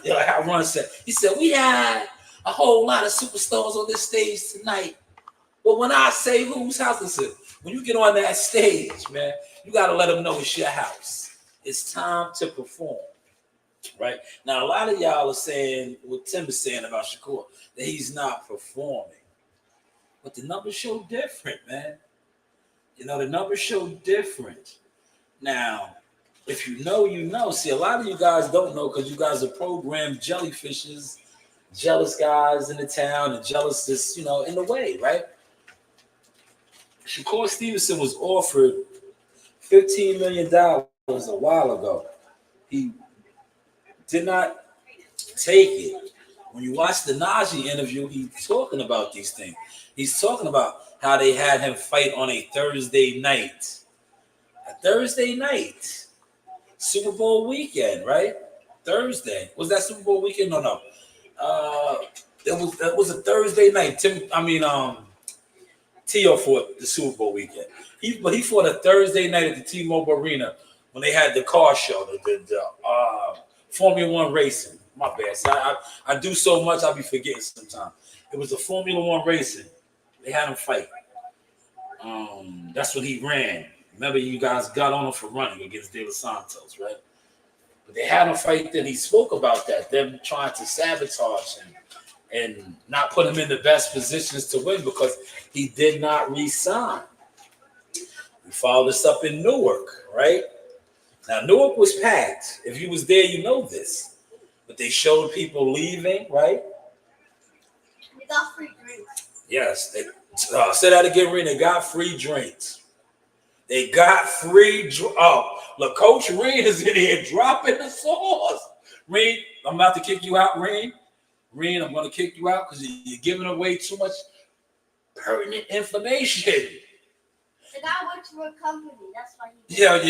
Yeah, how Ron said. He said, we had a whole lot of superstars on this stage tonight. But when I say whose house is it? When you get on that stage, man, you got to let them know it's your house. It's time to perform. Right? Now, a lot of y'all are saying what Tim is saying about Shakur, that he's not performing. But the numbers show different, man. The numbers show different. Now, if you know, you know. See, a lot of you guys don't know because you guys are programmed jellyfishes, jealous guys in the town, and jealous this, in the way, right? Shakur Stevenson was offered $15 million a while ago. He did not take it. when you watch the Najee interview, he's talking about these things. He's talking about how they had him fight on a Thursday night. A Thursday night. Super Bowl weekend, right? Thursday. Was that Super Bowl weekend? No. It was a Thursday night. T.O. fought the Super Bowl weekend. He fought a Thursday night at the T-Mobile Arena when they had the car show, the Formula One racing. My bad. So I do so much, I'll be forgetting sometimes. It was a Formula One racing. They had him fight. That's what he ran. Remember, you guys got on him for running against De Los Santos, right? But they had him fight. Then he spoke about that, them trying to sabotage him and not put him in the best positions to win because he did not re-sign. We followed this up in Newark, right? Now, Newark was packed. If you was there, you know this. But they showed people leaving, right? They got free drinks. Yes. They say that again, Reen. They got free drinks. They got free look, Coach Reen is in here dropping the sauce. Reen, I'm about to kick you out, Reen. Reen, I'm going to kick you out because you're giving away too much pertinent information. The guy works for a company. That's why he. Yeah,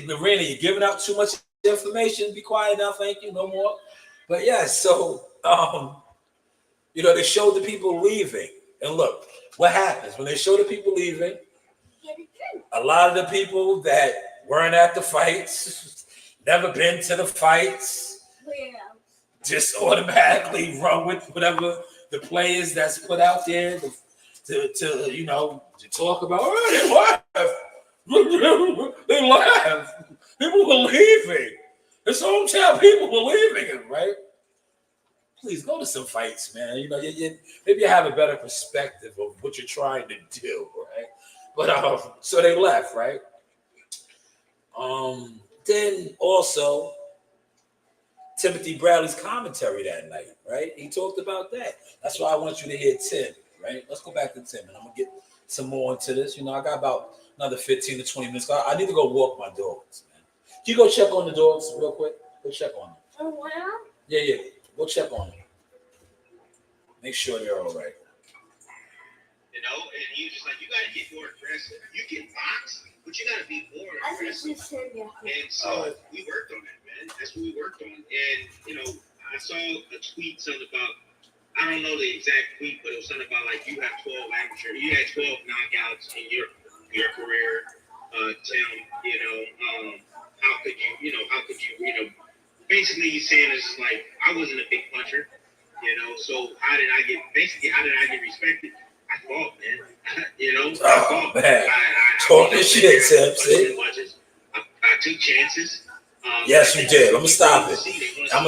Lorena, you're giving out too much information. Be quiet now, thank you. No more. But yeah, so they showed the people leaving, and look what happens when they show the people leaving. A lot of the people that weren't at the fights, never been to the fights, just automatically run with whatever the players that's put out there to talk about. Oh, they laugh. People were leaving. His hometown people were leaving him, right? Please go to some fights, man. Maybe you have a better perspective of what you're trying to do, right? But so they left, right? Then also Timothy Bradley's commentary that night, right? He talked about that. That's why I want you to hear Tim, right? Let's go back to Tim, and I'm gonna get some more into this. I got about another 15 to 20 minutes. I need to go walk my dogs, man. Can you go check on the dogs real quick? Go check on them. Oh, wow. Yeah. Go check on them. Make sure they're all right. And he was just like, you got to get more aggressive. You can box, but you got to be more aggressive. And so we worked on that, man. That's what we worked on. And, I saw a tweet, something about, I don't know the exact tweet, but it was something about, like, you had 12 knockouts in your career, Tim, how could you, basically he's saying it's like, I wasn't a big puncher, so how did I get respected? I fought, man. Man. Talking shit, Tim. I took chances. Yes, you did. I'm gonna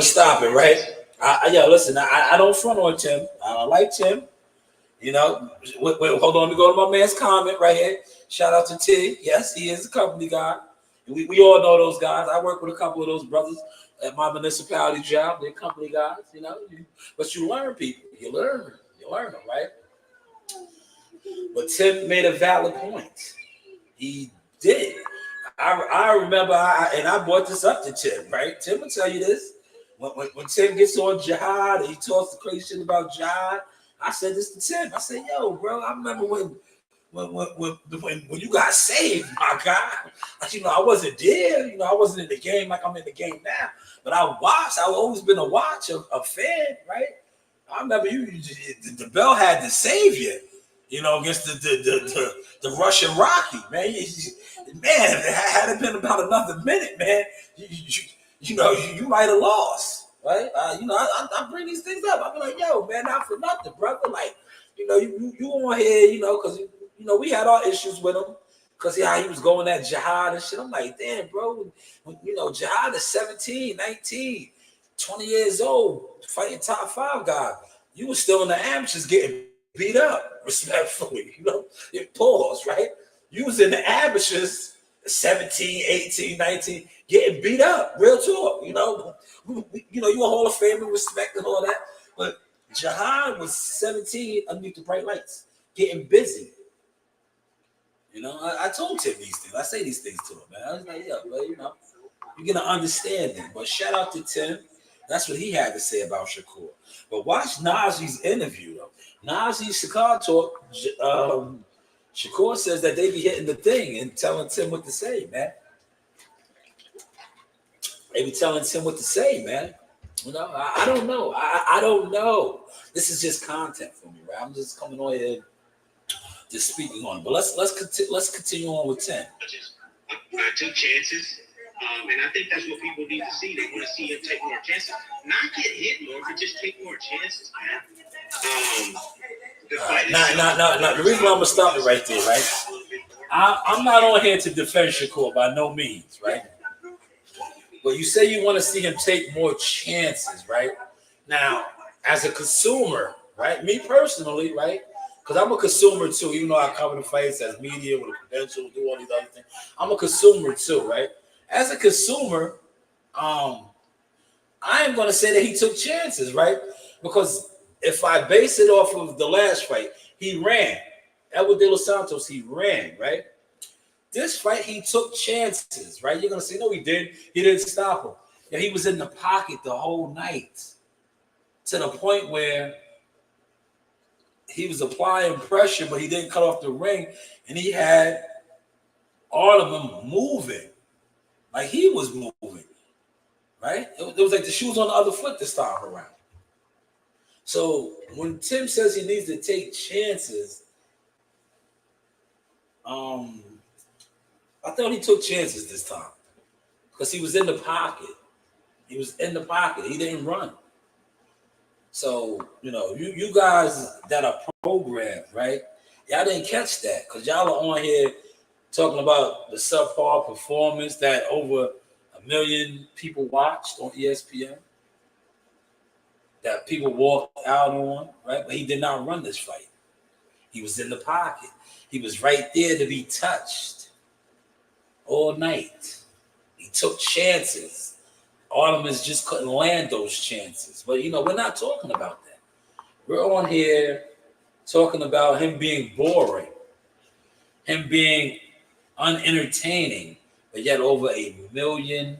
stop it. Right? Listen. I don't front on Tim. I like Tim. Wait, hold on. We go to my man's comment right here. Shout out to T. Yes, he is a company guy. We all know those guys. I work with a couple of those brothers at my municipality job. They're company guys. But you learn people. You learn them, right? But Tim made a valid point. He did. I remember, I brought this up to Tim, right? Tim will tell you this. When Tim gets on Jihad and he talks the crazy shit about Jihad, I said this to Tim. I said, yo, bro, I remember when you got saved, my guy. I wasn't there. I wasn't in the game like I'm in the game now. But I watched. I've always been a watcher, a fan, right? I remember the bell had to save you. Against the Russian Rocky, man. Had it been about another minute, man, you might have lost, right? I bring these things up. I be like, yo, man, not for nothing, brother. Like, you on here, because we had our issues with him because he was going at Jihad and shit. I'm like, damn, bro, when Jihad is 17, 19, 20 years old, fighting top 5 guy. You were still in the amateurs getting beat up, respectfully, pause, right? You was in the amateurs, 17, 18, 19, getting beat up, real talk, you a Hall of Famer, respect and all that, but Jihad was 17 underneath the bright lights, getting busy. I told Tim these things. I say these things to him, man. I was like, yeah, but you're gonna understand it. But shout out to Tim. That's what he had to say about Shakur. But watch Najee's interview though. Najee's Shakur talk. Shakur says that they be hitting the thing and telling Tim what to say, man. They be telling Tim what to say, man. You know, I don't know. I don't know. This is just content for me, right? I'm just coming on here, just speaking on it. But let's continue on with Tim. I took chances, and I think that's what people need to see. They want to see him take more chances, not get hit more, but just take more chances, man. Now, the reason why I'm gonna stop it right there, right? I'm not on here to defend Shakur by no means, right? But you say you want to see him take more chances, right? Now, as a consumer, right? Me personally, right? Because I'm a consumer too, even though I cover the fights as media with a credential, do all these other things. I'm a consumer too, right? As a consumer, I am going to say that he took chances, right? Because if I base it off of the last fight, he ran. Edward De Los Santos, he ran, right? This fight, he took chances, right? You're going to say, no, he didn't. He didn't stop him. Yeah, he was in the pocket the whole night to the point where he was applying pressure, but he didn't cut off the ring, and he had all of them moving. Like he was moving, right? It was like the shoes on the other foot this time around. So when Tim says he needs to take chances, I thought he took chances this time because he was in the pocket. He was in the pocket. He didn't run. So, you know, you guys that are programmed, right? Y'all didn't catch that because y'all are on here talking about the subpar performance that over 1 million people watched on ESPN, that people walked out on, right? But he did not run this fight. He was in the pocket. He was right there to be touched all night. He took chances. Artemis just couldn't land those chances. But, you know, we're not talking about that. We're on here talking about him being boring, him being unentertaining, but yet over 1 million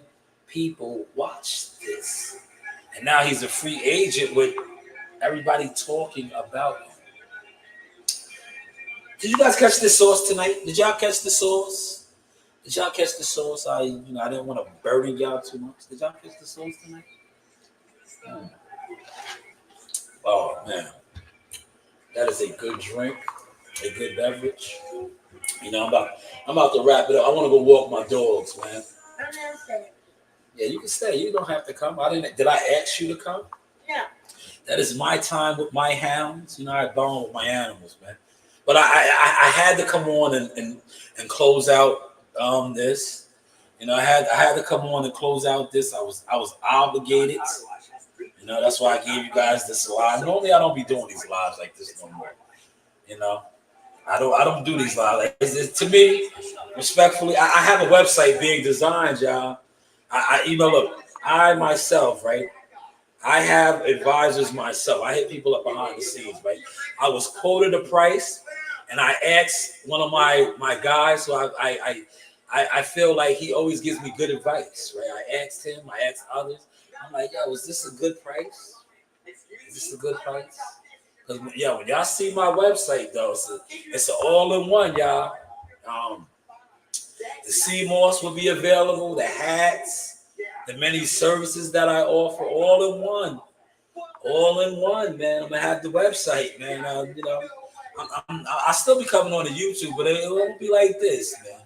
people watched this. And now he's a free agent with everybody talking about him. Did you guys catch the sauce tonight? Did y'all catch the sauce? Did y'all catch the sauce? I didn't want to burden y'all too much. Did y'all catch the sauce tonight? Oh man, that is a good drink, a good beverage. You know, I'm about to wrap it up. I want to go walk my dogs, man. I'm gonna stay. Yeah, you can stay. You don't have to come. Did I ask you to come? No. That is my time with my hounds. You know, I bond with my animals, man. But I had to come on and close out this. You know, I had to come on and close out this. I was obligated. You know, that's why I gave you guys this live. Normally I don't be doing these lives like this no more. You know, I don't do these lives. To me, respectfully, I have a website being designed, y'all. Look, I myself, right? I have advisors myself. I hit people up behind the scenes, right? I was quoted a price, and I asked one of my guys, so I feel like he always gives me good advice, right? I asked him, I asked others. I'm like, yo, is this a good price? Is this a good price? Because, yo, when y'all see my website, though, it's an all-in-one, y'all. The CMOS will be available, the hats, the many services that I offer, all in one. All in one, man. I'm going to have the website, man. You know, I'll still be coming on the YouTube, but it won't be like this, man.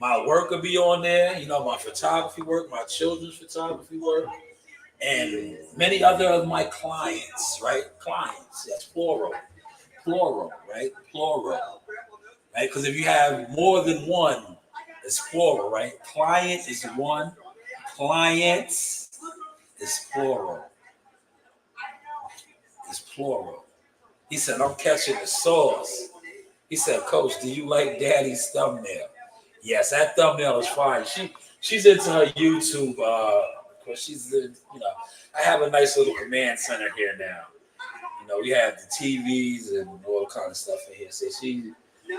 My work will be on there, you know, my photography work, my children's photography work, and many other of my clients, right? Clients, that's plural, right? Plural, right? Because if you have more than one, it's plural, right? Client is one, clients is plural. It's plural. He said, I'm catching the sauce. He said, Coach, do you like Daddy's thumbnail? Yes, that thumbnail is fine. She's into her YouTube, because she's you know, I have a nice little command center here now. You know, we have the TVs and all kind of stuff in here. So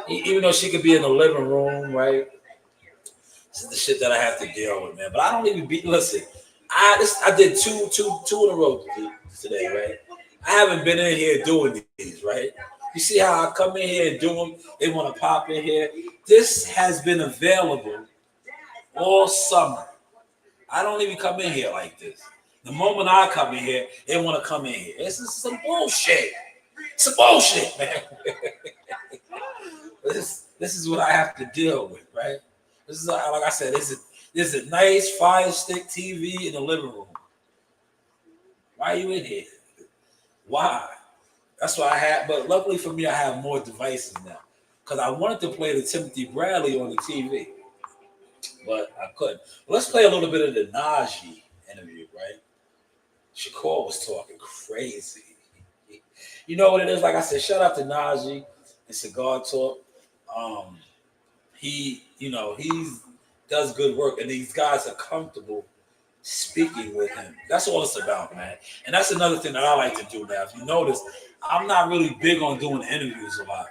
even though she could be in the living room, right? This is the shit that I have to deal with, man. But I don't even listen. I did two in a row today, right? I haven't been in here doing these, right? You see how I come in here and do them? They want to pop in here. This has been available all summer. I don't even come in here like this. The moment I come in here, they want to come in here. This is some bullshit. Some bullshit, man. This is what I have to deal with, right? This is, like I said, this is a nice Fire Stick TV in the living room. Why are you in here? Why? That's why I had, but luckily for me, I have more devices now. Because I wanted to play the Timothy Bradley on the TV, but I couldn't. Let's play a little bit of the Najee interview, right? Shakur was talking crazy. You know what it is? Like I said, shout out to Najee and Cigar Talk. He does good work, and these guys are comfortable speaking with him. That's all it's about, man. And that's another thing that I like to do now. If you notice, I'm not really big on doing interviews a lot.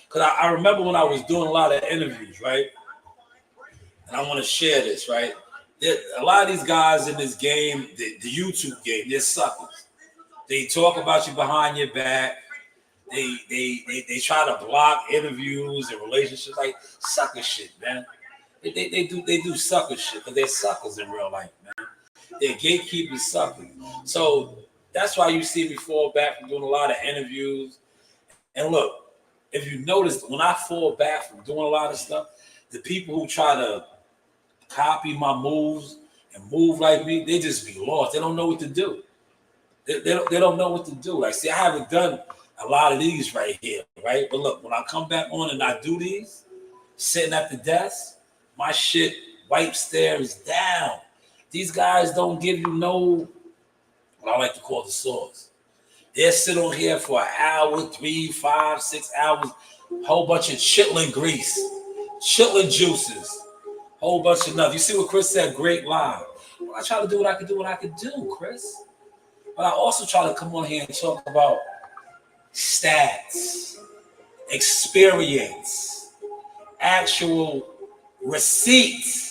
Because I remember when I was doing a lot of interviews, right? And I want to share this, right? A lot of these guys in this game, the YouTube game, they're suckers. They talk about you behind your back. They try to block interviews and relationships, like sucker shit, man. They do sucker shit because they're suckers in real life, man. They're gatekeepers, suckers. So that's why you see me fall back from doing a lot of interviews. And look, if you notice, when I fall back from doing a lot of stuff, the people who try to copy my moves and move like me, they just be lost. They don't know what to do. They don't know what to do. Like, see, I haven't done a lot of these right here, right? But look, when I come back on and I do these, sitting at the desk, my shit wipes theirs down. These guys don't give you no, what I like to call the sauce. They'll sit on here for an hour, 3, 5, 6 hours, whole bunch of chitlin grease, chitlin juices, whole bunch of nothing. You see what Chris said? Great line. Well, I try to do what I could do, Chris. But I also try to come on here and talk about stats, experience, actual receipts.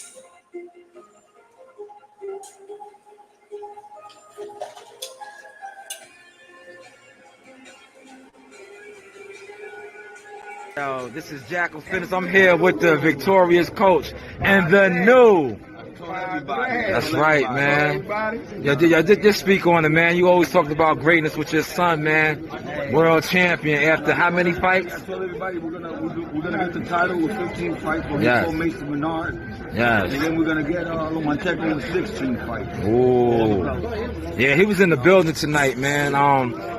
Yo, this is Jackal Fitness. I'm here with the victorious coach and the new. That's right, man. Yo, just speak on it, man. You always talked about greatness with your son, man. World champion after how many fights? I tell everybody we're gonna get the title with 15 fights. We're Yes. gonna Mason Menard. Yes. And then we're gonna get Monteco with 16 fights. Oh. Yeah, he was in the building tonight, man.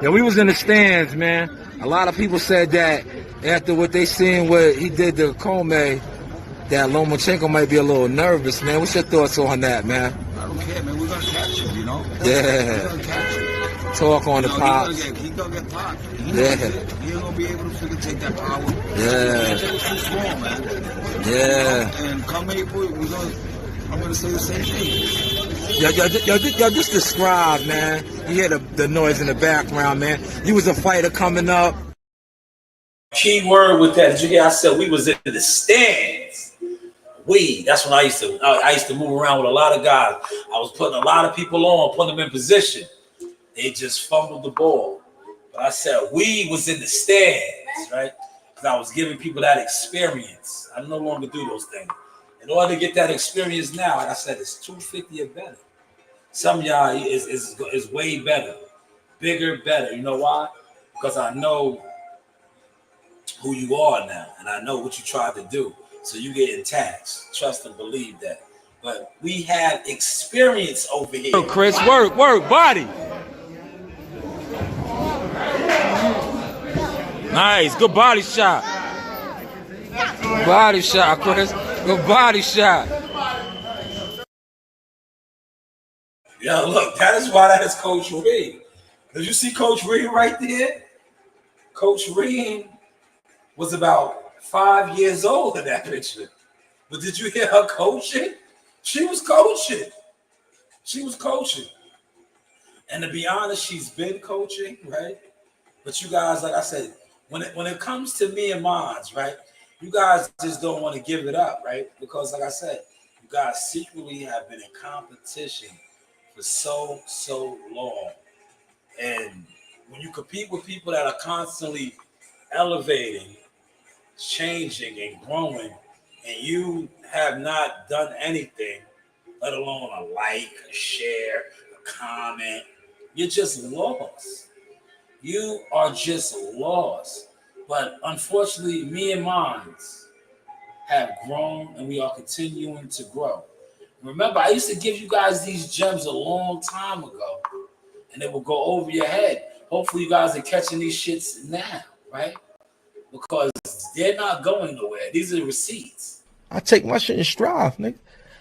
Yeah, we was in the stands, man. A lot of people said that after what they seen what he did to Comey, that Lomachenko might be a little nervous, man. What's your thoughts on that, man? I don't care, man. We're gonna catch him, you know. Yeah. We're gonna catch him. Talk on the pops. He's gonna get popped. He ain't gonna be able to freaking take that power. Yeah. It's too small, man. Yeah. And come April, I'm gonna say the same thing. Yo, just describe, man. You hear the noise in the background, man. You was a fighter coming up. Key word with that. Did you hear? I said we was in the stands. That's when I used to move around with a lot of guys. I was putting a lot of people on, putting them in position. They just fumbled the ball. But I said we was in the stands, right? Because I was giving people that experience. I no longer do those things. In order to get that experience now, like I said, it's 250 or better. Some of y'all is way better, bigger, better. You know why? Because I know who you are now, and I know what you tried to do. So you getting taxed. Trust and believe that. But we have experience over here. Chris, work, body. Nice, good body shot. Body shot, Chris. Good body shot. Yeah, look, that is why that is Coach Reed. Did you see Coach Reed right there? Coach Reed was about 5 years old in that picture. But did you hear her coaching? She was coaching. And to be honest, she's been coaching, right? But you guys, like I said, when it comes to me and mine, right? You guys just don't want to give it up, right? Because like I said, you guys secretly have been in competition for so long. And when you compete with people that are constantly elevating, changing, and growing, and you have not done anything, let alone a like, a share, a comment, you're just lost. You are just lost. But unfortunately, me and mine have grown, and we are continuing to grow. Remember, I used to give you guys these gems a long time ago, and it will go over your head. Hopefully, you guys are catching these shits now, right? Because they're not going nowhere. These are receipts. I take my shit in stride, nigga.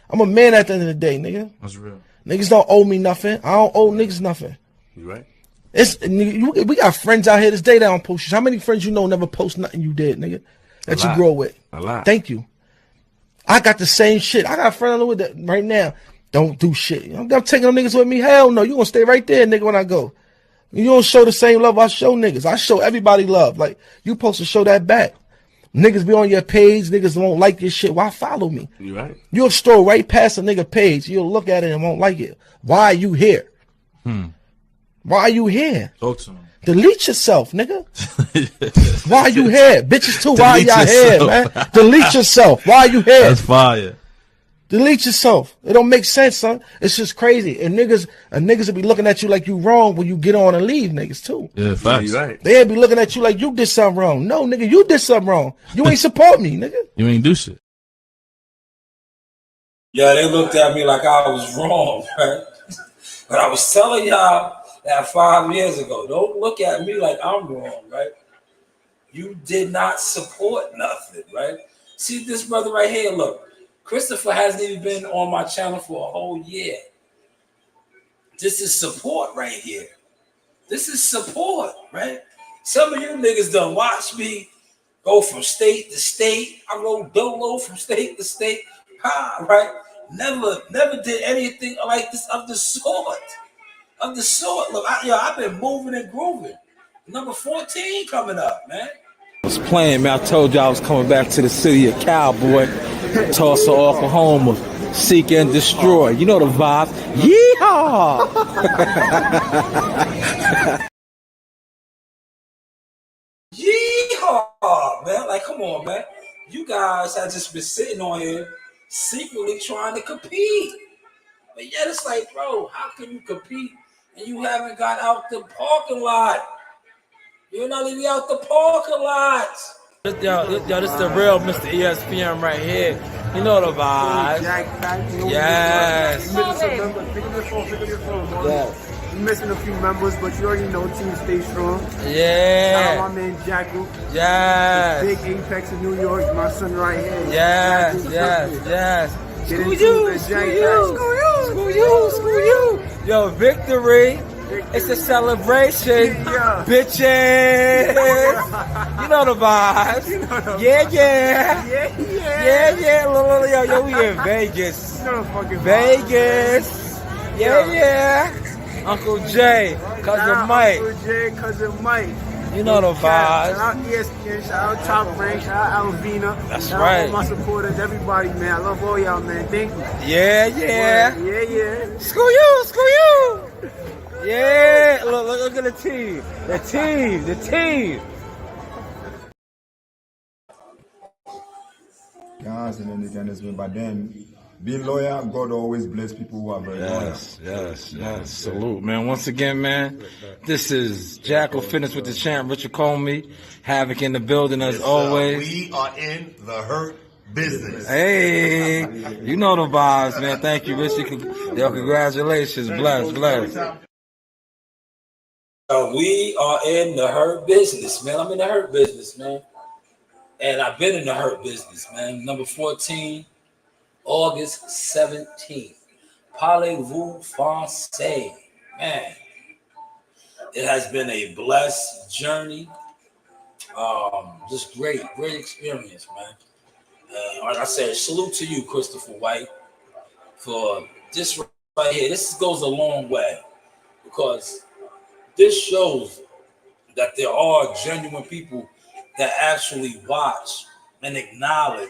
I'm a man at the end of the day, nigga. That's real. Niggas don't owe me nothing. I don't owe niggas nothing. You right? We got friends out here this day that don't post shit. How many friends you know never post nothing you did, nigga? That you grow with. A lot. Thank you. I got the same shit. I got a friend with that right now. Don't do shit. I'm taking them niggas with me. Hell no. You gonna stay right there, nigga, when I go. You don't show the same love I show niggas. I show everybody love. Like, you supposed to show that back. Niggas be on your page. Niggas won't like your shit. Why follow me? You right? You'll stroll right past a nigga page. You'll look at it and won't like it. Why are you here? Why are you here? Talk to him. Delete yourself, nigga. Why are you here? Bitches too, why are y'all here, man? Delete yourself. Why are you here? That's fire. Delete yourself. It don't make sense, son. It's just crazy. And niggas will be looking at you like you wrong when you get on and leave, niggas too. Yeah, facts. Yeah, right. They'll be looking at you like you did something wrong. No, nigga, you did something wrong. You ain't support me, nigga. You ain't do shit. Yeah, they looked at me like I was wrong, right? But I was telling y'all that 5 years ago, don't look at me like I'm wrong, right? You did not support nothing, right? See this brother right here, look. Christopher hasn't even been on my channel for a whole year. This is support right here. This is support, right? Some of you niggas done watch me go from state to state. I rode dolo from state to state. Right? Never did anything like this of the sort. Of the sort. Look, I've been moving and grooving. Number 14 coming up, man. I was playing, man. I told you I was coming back to the city of Cowboy, Tulsa, Oklahoma, seek and destroy. You know the vibe. Yeehaw! Yeehaw, man. Like, come on, man. You guys have just been sitting on here secretly trying to compete. But yet it's like, bro, how can you compete and you haven't got out the parking lot? You're not even out the parking lot. Yo, this is the real Mr. ESPN right here. You know the vibes. Yes. You're missing a few members, but you already know Team Stay Strong. Yeah. Shout out my man Jackal. Yes. Big Apex in New York. My son right here. Yes. Screw you. Yo, victory. It's a celebration, bitches. You know the vibes. Yeah. Yo, we in Vegas. Vegas. Yeah. Uncle Jay, cousin Mike. Uncle Jay, cousin Mike. You know the vibes. Shout out ESPN, shout out Top Rank, shout out Alvina. That's shout right. out all my supporters, everybody, man. I love all y'all, man. Thank you. Yeah. Screw you. Yeah, look at the team. The team. Guys, and then again, it's been by then. Being loyal, God always bless people who are very loyal. Yes. Salute, man. Once again, man, this is Jackal Fitness with the champ, Richard Comey. Havoc in the building as always. We are in the hurt business. Hey, you know the vibes, man. Thank you, Richard. Yo, congratulations. Bless. We are in the hurt business, man. I'm in the hurt business, man. And I've been in the hurt business, man. Number 14, August 17th. Parlez-vous français? Man, it has been a blessed journey. Just great experience, man. Like I said, salute to you, Christopher White, for this right here. This goes a long way because this shows that there are genuine people that actually watch and acknowledge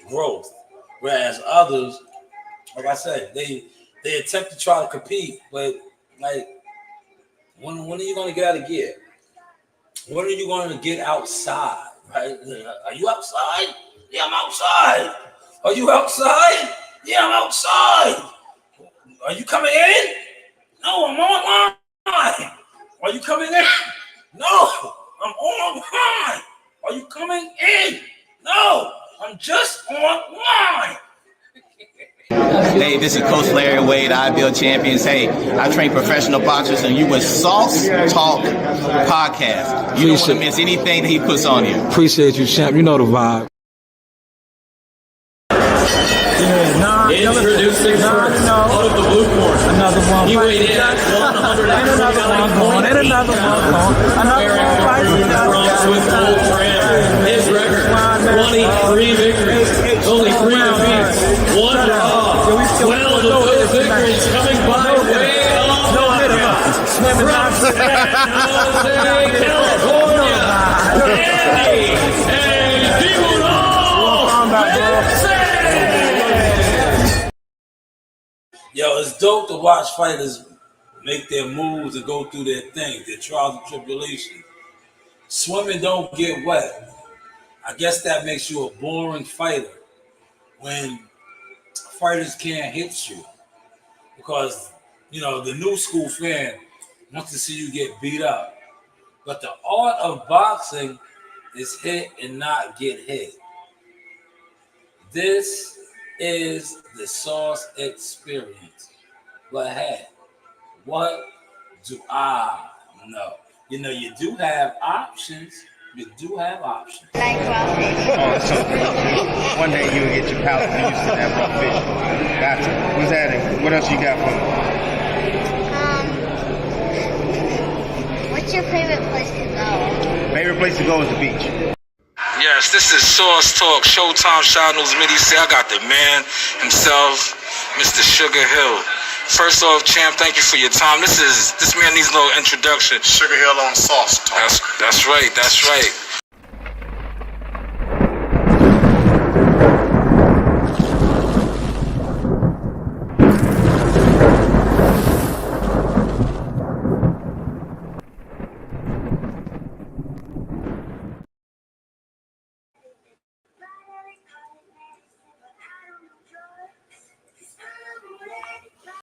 growth, whereas others like I said, they attempt to try to compete, but like when are you going to get out of gear? When are you going to get outside? Right? Are you outside? Yeah, I'm outside. Are you outside? Yeah, I'm outside. Are you coming in? No, I'm online. Are you coming in? No, I'm online. Are you coming in? No, I'm just online. Hey, this is Coach Larry Wade, IBL Champions. Hey, I train professional boxers, and you with Sauce Talk Podcast. You don't want to miss anything that he puts on here. Appreciate you, champ. You know the vibe. Introducing out of the blue corner. Another one. He weighed in at 199.8. Another With gold trim. His record, 23 victories. Only 3 defeats. 1 draw. 12 of those victories coming by way of knockout. From San Jose, California. Andy Yo, it's dope to watch fighters make their moves and go through their things, their trials and tribulations. Swimming don't get wet. I guess that makes you a boring fighter when fighters can't hit you. Because, you know, the new school fan wants to see you get beat up. But the art of boxing is hit and not get hit. This is the Sauce experience. But hey, what do I know? You know, you do have options. You do have options. Like raw fish. Oh, so one day you'll get your palate used to that raw fish. Gotcha. What's that? What else you got for me? What's your favorite place to go? Favorite place to go is the beach. Yes, this is Sauce Talk, Showtime Shanewz Midi. Say I got the man himself, Mr. Sugar Hill. First off, champ, thank you for your time. This man needs no introduction. Sugar Hill on Sauce Talk. That's right.